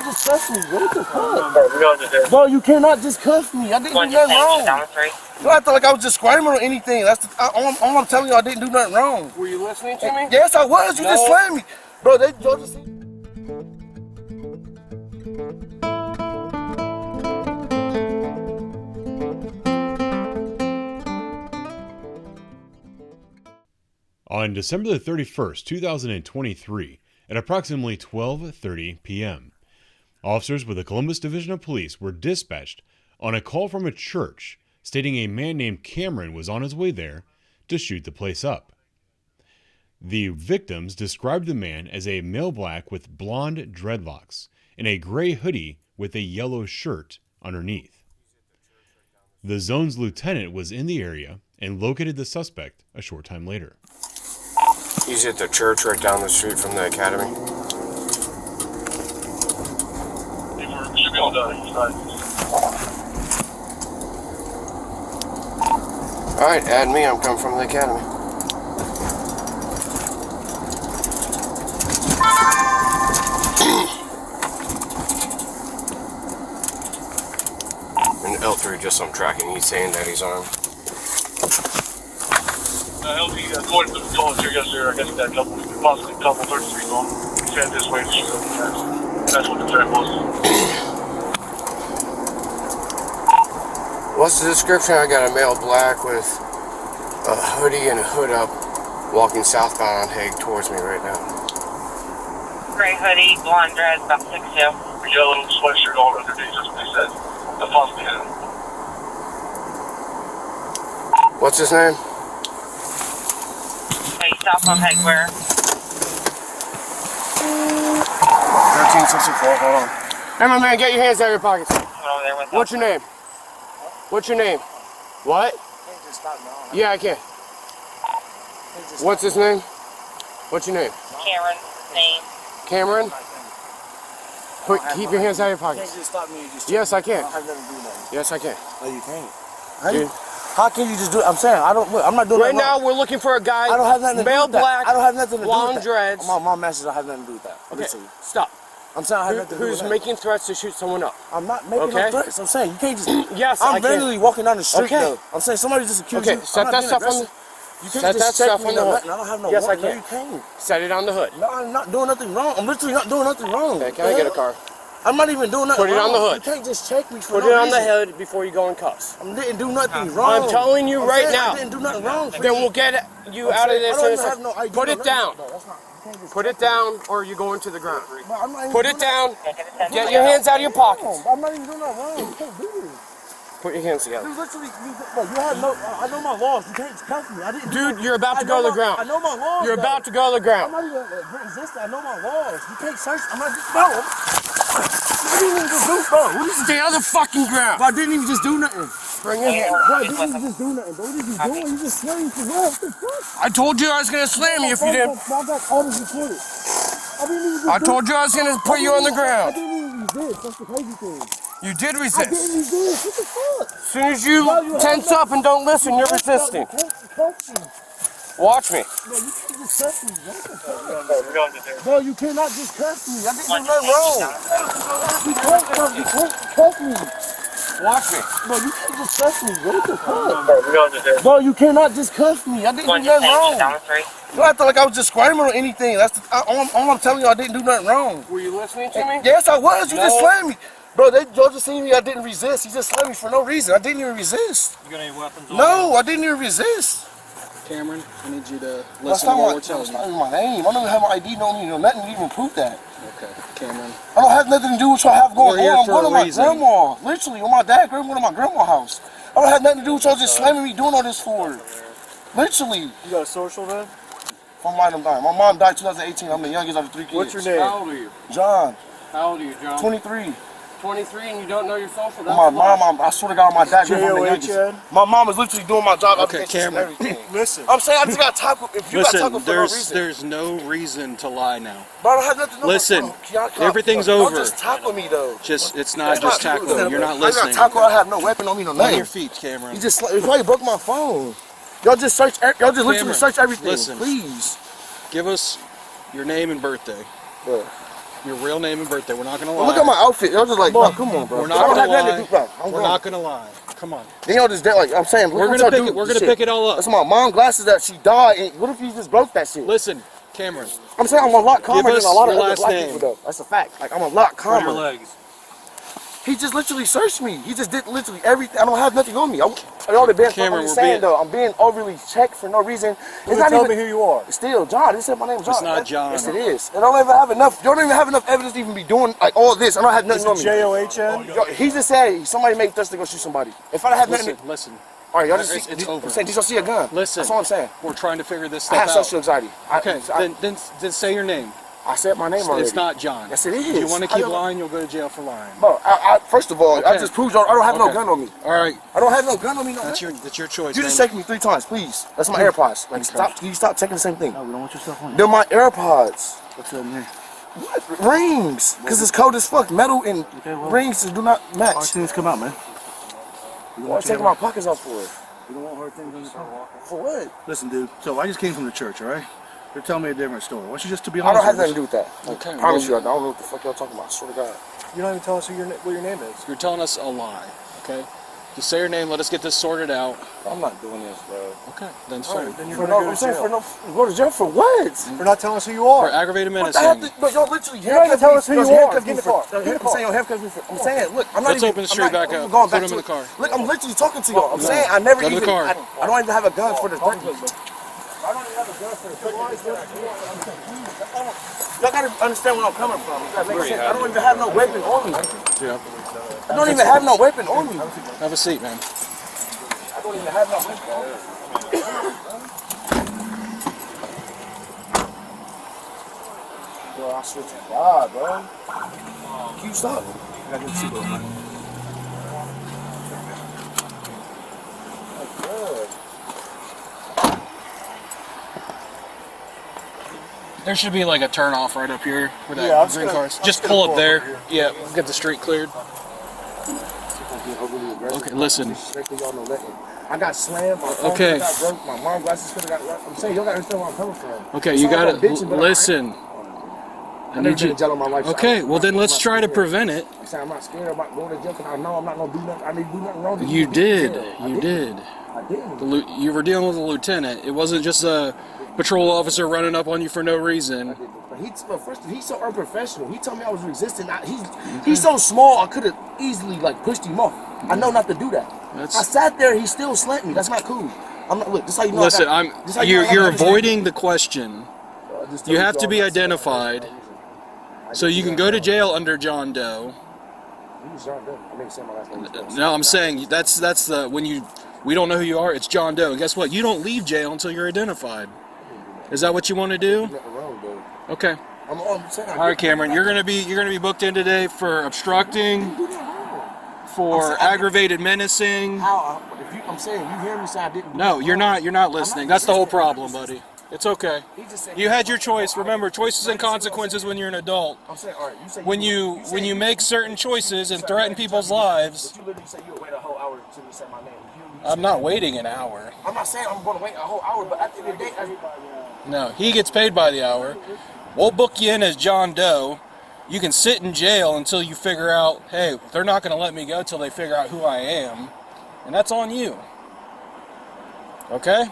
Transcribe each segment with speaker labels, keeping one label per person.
Speaker 1: just cuff me. What the fuck? Bro, you cannot just cuff me. I didn't do nothing wrong. You don't have to like I was just squirming or anything. That's all I'm telling you. I didn't do nothing wrong.
Speaker 2: Were you listening to me?
Speaker 1: Yes, I was. You just slammed me, bro. Y'all just.
Speaker 3: On December the 31st, 2023, at approximately 12:30 p.m., officers with the Columbus Division of Police were dispatched on a call from a church stating a man named Cameron was on his way there to shoot the place up. The victims described the man as a male black with blonde dreadlocks and a gray hoodie with a yellow shirt underneath. The zone's lieutenant was in the area and located the suspect a short time later.
Speaker 2: He's at the church right down the street from the academy. Alright, add me. I'm coming from the academy. And L3 just on tracking. He's saying that he's armed.
Speaker 4: LP going to the calls here yesterday. I guess that possibly couple 33 on. He said this way to shoot up the tracks. And that's what the threat was.
Speaker 2: What's the description? I got a male black with a hoodie and a hood up walking southbound on Hague towards me right now.
Speaker 5: Gray hoodie, blonde dreads, about 6'2".
Speaker 4: Yellow sweatshirt all underneath. That's what they said. That possibly had him.
Speaker 2: What's his name?
Speaker 5: South on Hague, where?
Speaker 1: 1364, hold on.
Speaker 2: Hey, my man, get your hands out of your pockets.
Speaker 5: Over there with
Speaker 2: What's your name? What's your name? What? Yeah, I can. What's his name? What's your name?
Speaker 5: Cameron, name.
Speaker 2: Cameron? Keep your hands out of your pockets.
Speaker 1: You can't just stop me and just.
Speaker 2: Yes, I can.
Speaker 1: I don't have nothing to do nothing.
Speaker 2: Yes, I can.
Speaker 1: No, you can't.
Speaker 2: How
Speaker 1: can you just do it? I'm saying, I'm not doing
Speaker 2: right now, we're looking for a guy.
Speaker 1: I don't have nothing to do with that.
Speaker 2: Black,
Speaker 1: I don't have nothing to do with that.
Speaker 2: blonde dreads.
Speaker 1: My message, I have nothing to do with that.
Speaker 2: Okay, stop.
Speaker 1: I'm saying I have nothing to do with that.
Speaker 2: Who's making threats to shoot someone up?
Speaker 1: I'm not making no threats. I'm saying, you can't just...
Speaker 2: Yes,
Speaker 1: I'm literally walking down the street, though. I'm saying, somebody just accused you.
Speaker 2: Okay, set that stuff on the...
Speaker 1: You can't just check me. I don't have no
Speaker 2: Yes, I
Speaker 1: warrant.
Speaker 2: can.
Speaker 1: No, you can't.
Speaker 2: Set it on the hood.
Speaker 1: No, I'm not doing nothing wrong. I'm literally not doing nothing wrong.
Speaker 2: Okay, can I get a car?
Speaker 1: I'm not even doing nothing wrong.
Speaker 2: Put it on the hood.
Speaker 1: You can't just check me for
Speaker 2: Put it on the hood before you go in cuffs.
Speaker 1: I didn't do nothing wrong.
Speaker 2: I'm telling you right now.
Speaker 1: I didn't do nothing wrong.
Speaker 2: Then we'll get you out of this. Put it down. Put it down or you go into the ground. Put it down. Get your hands out of your pockets.
Speaker 1: I'm not even doing that wrong. You can't do this.
Speaker 2: Put your hands together.
Speaker 1: Dude, literally, you have no, I know my laws. You can't cuff me. I didn't.
Speaker 2: Dude, you're about to go to the ground.
Speaker 1: I know my laws.
Speaker 2: You're about to go to the ground.
Speaker 1: I'm not even resisting. I know my laws. You can't search. I'm not just, bro. I didn't even just do, bro. What is
Speaker 2: Stay on the fucking ground.
Speaker 1: Bro, I didn't even just do nothing.
Speaker 2: Bring your hand.
Speaker 1: Bro, I didn't even just do nothing. Bro, what are you doing? You just slammed me for what? What the fuck?
Speaker 2: I told you I was gonna slam you if you didn't.
Speaker 1: I got all this recorded.
Speaker 2: I told you I was gonna put you on the
Speaker 1: I
Speaker 2: ground.
Speaker 1: didn't even resist. That's the crazy thing.
Speaker 2: You did
Speaker 1: I
Speaker 2: resist.
Speaker 1: didn't resist. What the fuck?
Speaker 2: As soon as you tense up and don't listen, you're resisting. Watch me.
Speaker 1: Bro, you can't just cuff me. What the fuck? Bro, you cannot just cuff me. I didn't do nothing wrong. You can't cuff me.
Speaker 2: Watch me.
Speaker 1: Bro, you can't just cuff me. What the fuck? Bro, you cannot just cuff me. I didn't do nothing wrong. You don't have to like I was just squirming or anything. That's all I'm telling you. I didn't do nothing wrong.
Speaker 2: Were you listening to me?
Speaker 1: Yes, I was. You just slammed me. Bro, y'all just seen me. I didn't resist. He just slammed me for no reason. I didn't even resist.
Speaker 4: You got any weapons on?
Speaker 1: No, I didn't even resist.
Speaker 6: Cameron, I need you to
Speaker 1: That's
Speaker 6: listen
Speaker 1: not
Speaker 6: to what
Speaker 1: my,
Speaker 6: we're telling
Speaker 1: that's
Speaker 6: you.
Speaker 1: not even my name. I don't even have my ID, no me, no nothing to even prove that.
Speaker 6: Okay, Cameron.
Speaker 1: I don't have nothing to do with what y'all have going
Speaker 6: We're here
Speaker 1: on. I'm
Speaker 6: for
Speaker 1: going to
Speaker 6: a
Speaker 1: my
Speaker 6: reason.
Speaker 1: grandma. Literally, with my dad, going to my grandma's house. I don't have nothing to do with y'all just slamming me doing all this for. Literally.
Speaker 4: You got a social then?
Speaker 1: My mom died. My mom died 2018. I'm the youngest of the 3 kids.
Speaker 4: What's your name?
Speaker 2: How old are you?
Speaker 1: John.
Speaker 2: How old are you, John?
Speaker 1: 23.
Speaker 2: 23 and you don't know your social? That's
Speaker 1: My mom, I swear to God, my dad gave me the youngest.
Speaker 4: J-O-H-N?
Speaker 1: My mom is literally doing my job.
Speaker 6: Okay, Cameron.
Speaker 4: Listen.
Speaker 1: I'm saying I just got taco. If you got taco for no reason.
Speaker 6: There's no reason to lie now.
Speaker 1: But I don't have nothing to do with
Speaker 6: Listen,
Speaker 1: y'all
Speaker 6: everything's
Speaker 1: y'all
Speaker 6: over.
Speaker 1: just tackle me though.
Speaker 6: It's not just tackling. You're not
Speaker 1: I
Speaker 6: listening.
Speaker 1: got taco. I have no weapon on me, no
Speaker 6: On
Speaker 1: nothing.
Speaker 6: your feet, Cameron.
Speaker 1: You probably broke my phone. Y'all just search. Y'all just literally
Speaker 6: Cameron,
Speaker 1: search everything.
Speaker 6: listen.
Speaker 1: Please.
Speaker 6: Give us your name and birthday.
Speaker 1: Bro.
Speaker 6: Your real name and birthday. We're not gonna lie.
Speaker 1: Well, look at my outfit. Y'all just like, bro, come on, bro.
Speaker 6: We're not gonna lie.
Speaker 1: We're
Speaker 6: not gonna lie. Come on.
Speaker 1: Then y'all just dead, like I'm saying.
Speaker 6: We're gonna pick it. We're gonna pick it all up.
Speaker 1: That's my mom glasses that she died. And what if you just broke that shit?
Speaker 6: Listen, Cameron.
Speaker 1: I'm saying I'm a lot calmer than a lot of other black
Speaker 6: name.
Speaker 1: people though. That's a fact. Like I'm a lot calmer.
Speaker 2: Your legs.
Speaker 1: He just literally searched me. He just did literally everything. I don't have nothing on me. I'm just saying though, I'm being overly checked for no reason. It's not even.
Speaker 2: Tell me who you are.
Speaker 1: Still, John. This said my name's John.
Speaker 6: It's not John.
Speaker 1: Yes, it is. And I don't even have enough. You don't even have enough evidence to even be doing like all this. I don't have nothing on me.
Speaker 2: J-O-H-N?
Speaker 1: He just said somebody made threats to go shoot somebody. If I have nothing.
Speaker 6: Listen.
Speaker 1: All right, y'all just
Speaker 6: it's over.
Speaker 1: I'm saying, did y'all see a gun?
Speaker 6: Listen.
Speaker 1: That's all I'm saying.
Speaker 6: We're trying to figure this
Speaker 1: I
Speaker 6: stuff
Speaker 1: have
Speaker 6: out.
Speaker 1: social anxiety.
Speaker 6: Okay. Then say your name.
Speaker 1: I said my name already.
Speaker 6: It's not John.
Speaker 1: Yes, it is.
Speaker 6: If you want to keep lying, you'll go to jail for lying.
Speaker 1: Bro, first of all, I just proved y'all. I don't have no gun on me.
Speaker 6: All right.
Speaker 1: I don't have no gun on me. No.
Speaker 6: That's your choice.
Speaker 1: You just checked me 3 times, please. That's my AirPods. Like, stop. Can you stop checking the same thing?
Speaker 7: No, we don't want your stuff on you.
Speaker 1: They're my AirPods.
Speaker 7: What's in here?
Speaker 1: What? Rings. Because it's cold as fuck. Metal and rings do not match.
Speaker 7: Hard things come out, man.
Speaker 1: Why are you taking my pockets off for it?
Speaker 7: We don't want hard things on your car.
Speaker 1: For what?
Speaker 7: Listen, dude. So I just came from the church, all right? They're telling me a different story. Why don't you just to be
Speaker 1: I
Speaker 7: honest?
Speaker 1: don't have nothing to do with that.
Speaker 6: Okay,
Speaker 1: I promise you, I don't know what the fuck y'all talking about. I swear to God.
Speaker 2: You don't even tell us what your name is.
Speaker 6: You're telling us a lie. Okay. Just say your name. Let us get this sorted out.
Speaker 1: I'm not doing this, bro.
Speaker 6: Okay. Then sorry.
Speaker 2: Then you're
Speaker 1: For
Speaker 2: going
Speaker 1: no,
Speaker 2: to go to jail.
Speaker 1: go to jail for what?
Speaker 2: For not telling us who you
Speaker 6: For
Speaker 2: are.
Speaker 6: aggravated
Speaker 1: But I have
Speaker 6: menacing.
Speaker 1: to, but y'all literally
Speaker 2: You're not even telling us who you are. Get in the car.
Speaker 1: I'm saying y'all handcuffed me for. I'm saying, look, I'm not
Speaker 6: Let's
Speaker 1: even.
Speaker 6: open the street back up.
Speaker 1: Going
Speaker 6: Put
Speaker 1: back
Speaker 6: him
Speaker 1: to
Speaker 6: in
Speaker 1: it.
Speaker 6: the car.
Speaker 1: Look, I'm literally talking to y'all. I'm saying I never
Speaker 6: Go to
Speaker 1: even.
Speaker 6: the car.
Speaker 1: I don't even have a gun for the threat. Y'all gotta understand where I'm coming from. That makes sense. I don't even have no weapon on me.
Speaker 6: Yeah.
Speaker 1: I don't even have no weapon on me.
Speaker 6: Have a seat, man.
Speaker 1: I don't even have no weapon on me. Bro, I swear to God, bro. Can you stop? I gotta get the seatbelt, man. Oh, good.
Speaker 6: There should be like a turn off right up here where that
Speaker 2: Yeah,
Speaker 6: green cars. Just pull up there. Yeah, get the street cleared. Okay, listen.
Speaker 1: I got slammed. My phone
Speaker 6: Okay.
Speaker 1: got broke. My mom glasses could have got. I'm saying y'all gotta understand where I'm coming from.
Speaker 6: Okay, you gotta listen.
Speaker 1: I need you to jail on my life.
Speaker 6: Okay, well then let's try to prevent it.
Speaker 1: I'm saying I'm not scared about going to jail because I know I'm not gonna do nothing. I didn't do nothing wrong. to
Speaker 6: You
Speaker 1: be in
Speaker 6: did.
Speaker 1: jail.
Speaker 6: You did.
Speaker 1: I didn't.
Speaker 6: You were dealing with a lieutenant. It wasn't just a patrol officer running up on you for no reason.
Speaker 1: But first, he's so unprofessional. He told me I was resisting. He's so small. I could have easily like pushed him off. I know not to do that. I sat there. He still slammed me. That's not cool. I'm not. Look, this is how you know.
Speaker 6: Listen, you're avoiding the question. You have to be identified, so you can go to jail under John Doe. No, I'm saying that's the we don't know who you are. It's John Doe. And guess what? You don't leave jail until you're identified. Is that what you want to do? Okay. All right, Cameron. You're gonna be booked in today for obstructing, for aggravated menacing.
Speaker 1: I'm saying you hear me say I didn't.
Speaker 6: No, you're not. You're not listening. That's the whole problem, buddy. It's okay. You had your choice. Remember, choices and consequences when you're an adult.
Speaker 1: I'm saying, all right, you say
Speaker 6: when you make certain choices and threaten people's lives.
Speaker 1: But you literally say you'll wait a whole hour until you say my name.
Speaker 6: I'm not waiting an hour.
Speaker 1: I'm not saying I'm going to wait a whole hour, but at the end of the day,
Speaker 6: no, he gets paid by the hour. We'll book you in as John Doe. You can sit in jail until you figure out, hey, they're not going to let me go till they figure out who I am. And that's on you. Okay?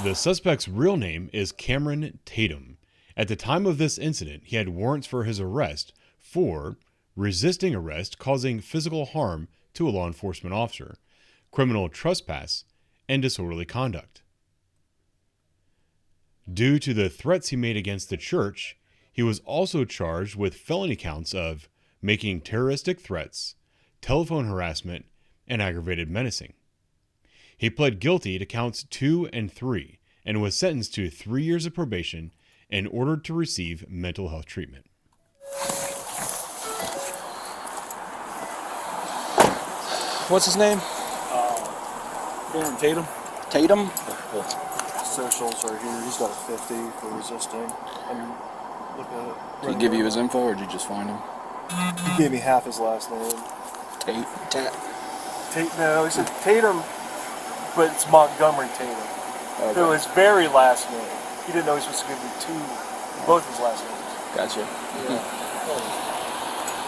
Speaker 3: The suspect's real name is Cameron Tatum. At the time of this incident, he had warrants for his arrest for resisting arrest causing physical harm to a law enforcement officer, criminal trespass, and disorderly conduct. Due to the threats he made against the church, he was also charged with felony counts of making terroristic threats, telephone harassment, and aggravated menacing. He pled guilty to counts 2 and 3 and was sentenced to 3 years of probation and ordered to receive mental health treatment.
Speaker 6: What's his name?
Speaker 7: Cameron Tatum.
Speaker 6: Tatum?
Speaker 7: Socials right here. He's got a 50 for resisting. Look at it.
Speaker 6: Did he give you his info or did you just find him?
Speaker 7: He gave me half his last name.
Speaker 2: No, he said Tatum, but it's Montgomery Tatum. Okay. So his very last name.
Speaker 7: He didn't know he was supposed to give me both his last names.
Speaker 6: Gotcha.
Speaker 1: Yeah.